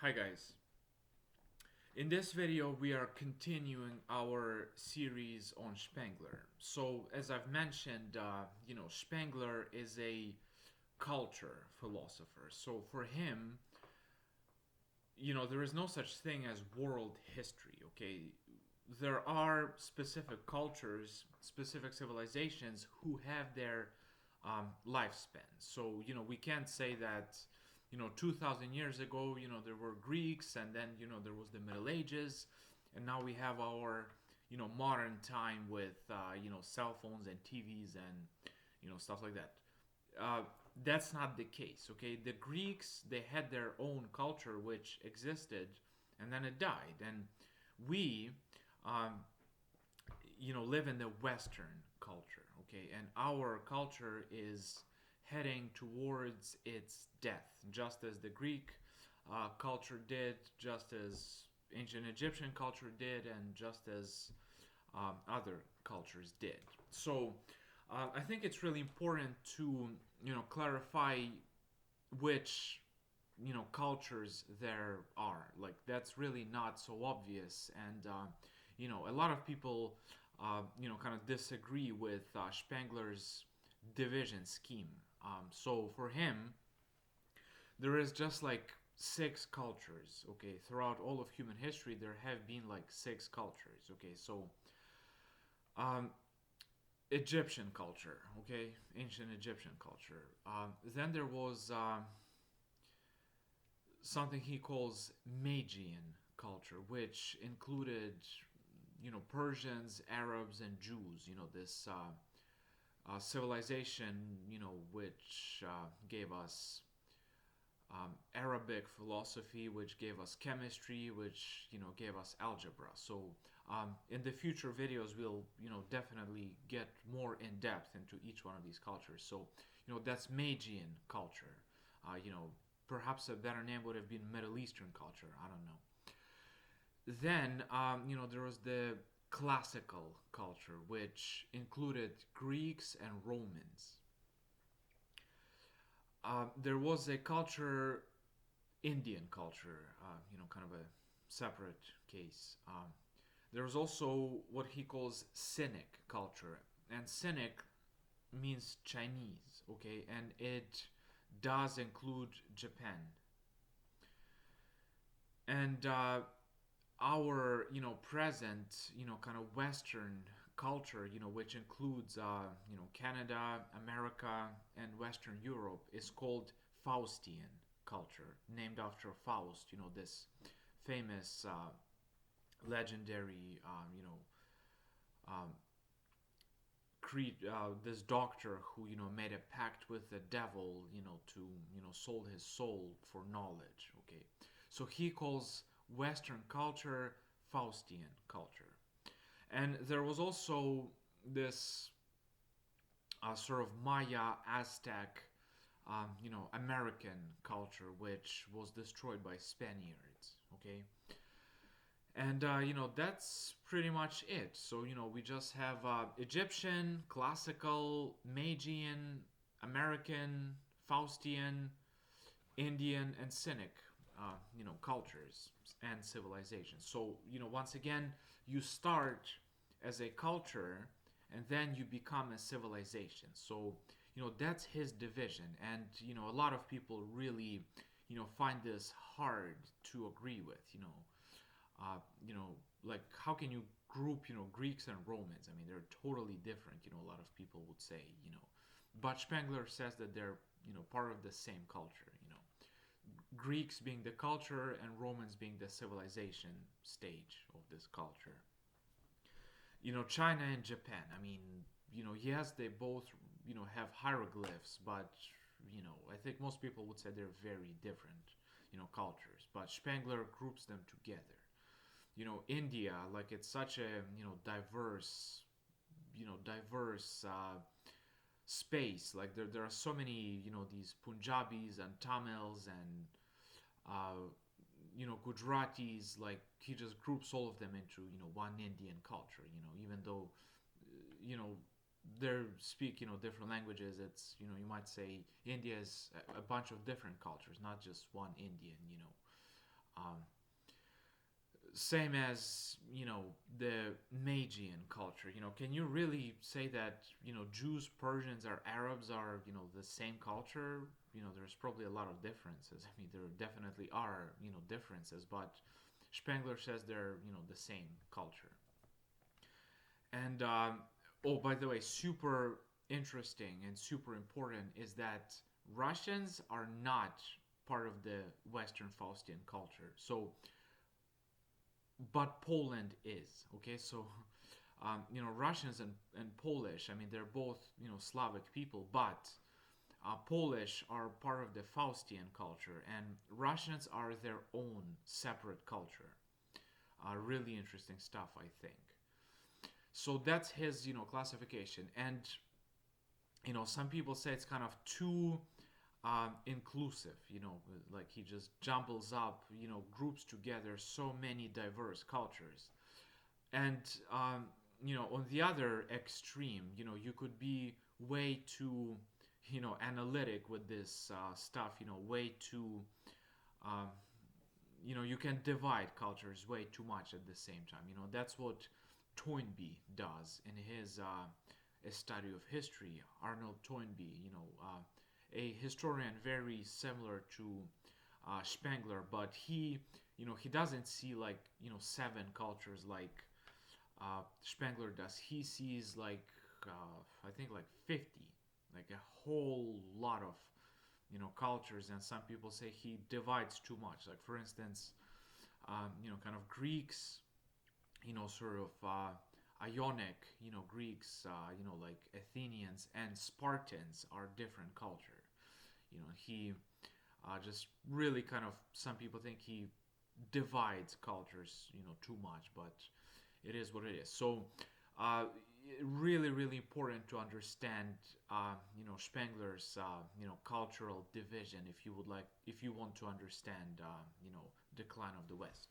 Hi guys. In this video we are continuing our series on Spengler. So as I've mentioned, Spengler is a culture philosopher. So for him, there is no such thing as world history, okay? There are specific cultures, specific civilizations who have their lifespan. So, we can't say that, 2,000 years ago, there were Greeks, and then, there was the Middle Ages, and now we have our, modern time with, cell phones and TVs and, stuff like that. Uh, that's not the case, okay? The Greeks, they had their own culture which existed, and then it died. And we, um, live in the Western culture, okay? And our culture is heading towards its death, just as the Greek culture did, just as ancient Egyptian culture did, and just as other cultures did. So I think it's really important to clarify which cultures there are. Like that's really not so obvious, and a lot of people kind of disagree with Spengler's division scheme. So for him, there is just like six cultures. Okay, throughout all of human history, there have been like six cultures. Okay, so um, Egyptian culture. Okay, ancient Egyptian culture. Then there was something he calls Magian culture, which included Persians, Arabs, and Jews. This civilization, which gave us Arabic philosophy, which gave us chemistry, which gave us algebra. So in the future videos, we'll definitely get more in depth into each one of these cultures. So that's Magian culture. Perhaps a better name would have been Middle Eastern culture. I don't know. Then there was the classical culture, which included Greeks and Romans. There was a culture, Indian culture, kind of a separate case. There was also what he calls Cynic culture, and Cynic means Chinese, okay, and it does include Japan. And our present kind of Western culture, which includes Canada, America, and Western Europe, is called Faustian culture, named after Faust, this famous legendary um, this doctor who made a pact with the devil, to sold his soul for knowledge. Okay, so he calls Western culture Faustian culture. And there was also this sort of Maya, Aztec, American culture, which was destroyed by Spaniards. Okay, and that's pretty much it. So we just have Egyptian, classical, Magian, American, Faustian, Indian, and Cynic, cultures and civilizations. So once again, you start as a culture, and then you become a civilization. So that's his division, and a lot of people really find this hard to agree with. Uh, you know, like how can you group Greeks and Romans? I mean, they're totally different. A lot of people would say. But Spengler says that they're part of the same culture. Greeks being the culture and Romans being the civilization stage of this culture. China and Japan. I mean, yes, they both have hieroglyphs, but I think most people would say they're very different cultures. But Spengler groups them together. India, like it's such a diverse diverse space. Like there are so many these Punjabis and Tamils and Gujaratis. Like he just groups all of them into one Indian culture. Even though you know they speak different languages. It's you might say India is a bunch of different cultures, not just one Indian. Um, Same as, the Magian culture. Can you really say that, Jews, Persians, or Arabs are, the same culture? There's probably a lot of differences. I mean, there definitely are, differences, but Spengler says they're, the same culture. And oh, by the way, super interesting and super important is that Russians are not part of the Western Faustian culture. So, but Poland is. Okay, so Russians and Polish. I mean, they're both Slavic people, but Polish are part of the Faustian culture, and Russians are their own separate culture. Really interesting stuff, I think. So that's his classification, and some people say it's kind of too inclusive. Like he just jumbles up groups together so many diverse cultures, and on the other extreme, you could be way too analytic with this stuff. Way too um, you can divide cultures way too much at the same time. That's what Toynbee does in his a study of history. Arnold Toynbee, a historian very similar to Spengler, but he doesn't see like seven cultures like Spengler does. He sees like I think like 50, like a whole lot of cultures, and some people say he divides too much. Like for instance, kind of Greeks, sort of Ionic, Greeks, like Athenians and Spartans are different culture. He just really kind of, some people think he divides cultures, too much, but it is what it is. So, really, really important to understand, Spengler's, cultural division if you would like, if you want to understand, decline of the West.